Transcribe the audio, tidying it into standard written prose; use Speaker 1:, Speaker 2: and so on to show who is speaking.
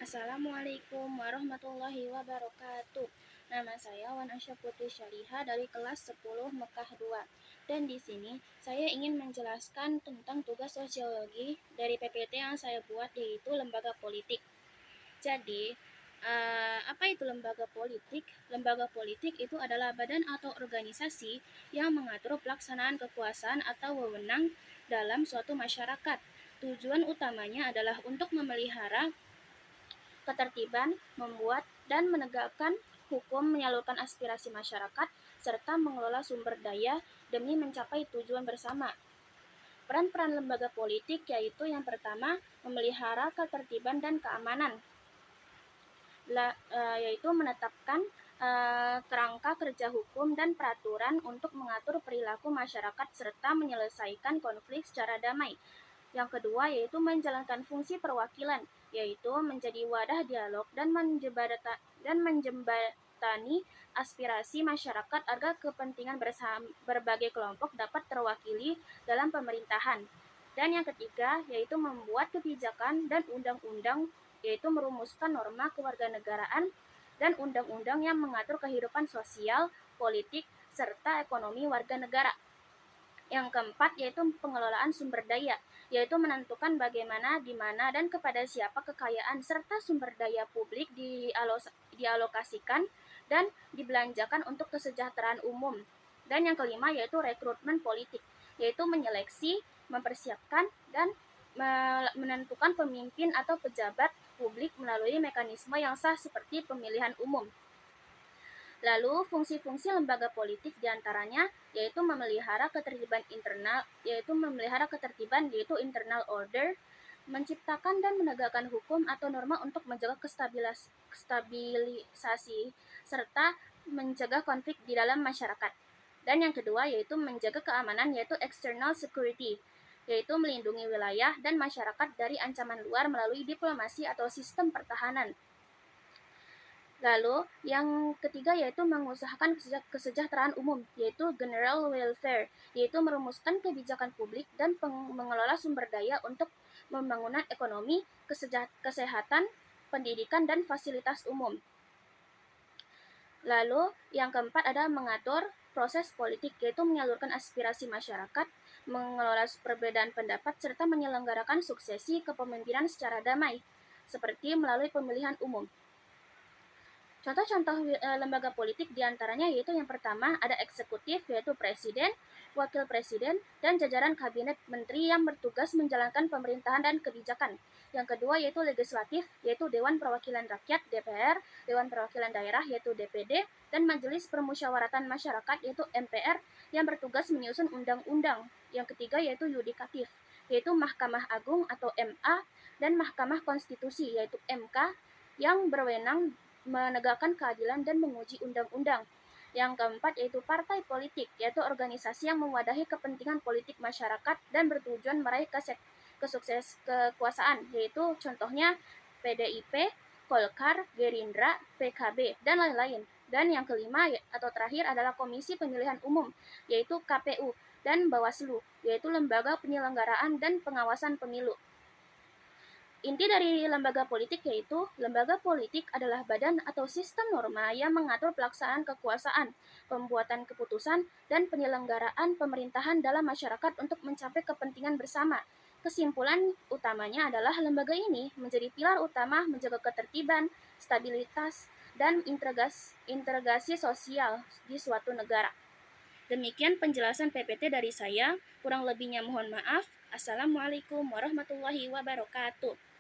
Speaker 1: Assalamualaikum warahmatullahi wabarakatuh. Nama saya Wan Asya Putri Syariha dari kelas 10 Mekah 2. Dan di sini saya ingin menjelaskan tentang tugas sosiologi dari PPT yang saya buat, yaitu lembaga politik. Jadi, apa itu lembaga politik? Lembaga politik itu adalah badan atau organisasi yang mengatur pelaksanaan kekuasaan atau wewenang dalam suatu masyarakat. Tujuan utamanya adalah untuk memelihara ketertiban, membuat dan menegakkan hukum, menyalurkan aspirasi masyarakat, serta mengelola sumber daya demi mencapai tujuan bersama. Peran-peran lembaga politik yaitu yang pertama, memelihara ketertiban dan keamanan, yaitu menetapkan kerangka kerja hukum dan peraturan untuk mengatur perilaku masyarakat serta menyelesaikan konflik secara damai. Yang kedua yaitu menjalankan fungsi perwakilan, yaitu menjadi wadah dialog dan menjembatani aspirasi masyarakat agar kepentingan berbagai kelompok dapat terwakili dalam pemerintahan. Dan yang ketiga yaitu membuat kebijakan dan undang-undang, yaitu merumuskan norma kewarganegaraan dan undang-undang yang mengatur kehidupan sosial, politik, serta ekonomi warga negara. Yang keempat yaitu pengelolaan sumber daya, yaitu menentukan bagaimana, di mana, dan kepada siapa kekayaan serta sumber daya publik dialokasikan dan dibelanjakan untuk kesejahteraan umum. Dan yang kelima yaitu rekrutmen politik, yaitu menyeleksi, mempersiapkan, dan menentukan pemimpin atau pejabat publik melalui mekanisme yang sah seperti pemilihan umum. Lalu fungsi-fungsi lembaga politik diantaranya yaitu memelihara ketertiban internal, yaitu internal order, menciptakan dan menegakkan hukum atau norma untuk menjaga stabilisasi serta mencegah konflik di dalam masyarakat. Dan yang kedua yaitu menjaga keamanan, yaitu external security, yaitu melindungi wilayah dan masyarakat dari ancaman luar melalui diplomasi atau sistem pertahanan. Lalu, yang ketiga yaitu mengusahakan kesejahteraan umum, yaitu general welfare, yaitu merumuskan kebijakan publik dan mengelola sumber daya untuk pembangunan ekonomi, kesehatan, pendidikan, dan fasilitas umum. Lalu, yang keempat adalah mengatur proses politik, yaitu menyalurkan aspirasi masyarakat, mengelola perbedaan pendapat, serta menyelenggarakan suksesi kepemimpinan secara damai, seperti melalui pemilihan umum. Contoh-contoh lembaga politik diantaranya yaitu yang pertama ada eksekutif, yaitu presiden, wakil presiden, dan jajaran kabinet menteri yang bertugas menjalankan pemerintahan dan kebijakan. Yang kedua yaitu legislatif, yaitu Dewan Perwakilan Rakyat (DPR), Dewan Perwakilan Daerah yaitu DPD, dan Majelis Permusyawaratan Masyarakat yaitu MPR yang bertugas menyusun undang-undang. Yang ketiga yaitu yudikatif, yaitu Mahkamah Agung atau MA, dan Mahkamah Konstitusi yaitu MK yang berwenang menegakkan keadilan dan menguji undang-undang. Yang keempat yaitu partai politik, yaitu organisasi yang mewadahi kepentingan politik masyarakat dan bertujuan meraih kesukses kekuasaan, yaitu contohnya PDIP, Golkar, Gerindra, PKB, dan lain-lain. Dan yang kelima atau terakhir adalah Komisi Pemilihan Umum, yaitu KPU, dan Bawaslu, yaitu lembaga penyelenggaraan dan pengawasan pemilu. Inti dari lembaga politik yaitu, lembaga politik adalah badan atau sistem norma yang mengatur pelaksanaan kekuasaan, pembuatan keputusan, dan penyelenggaraan pemerintahan dalam masyarakat untuk mencapai kepentingan bersama. Kesimpulan utamanya adalah lembaga ini menjadi pilar utama menjaga ketertiban, stabilitas, dan integrasi sosial di suatu negara. Demikian penjelasan PPT dari saya, kurang lebihnya mohon maaf. Assalamualaikum warahmatullahi wabarakatuh.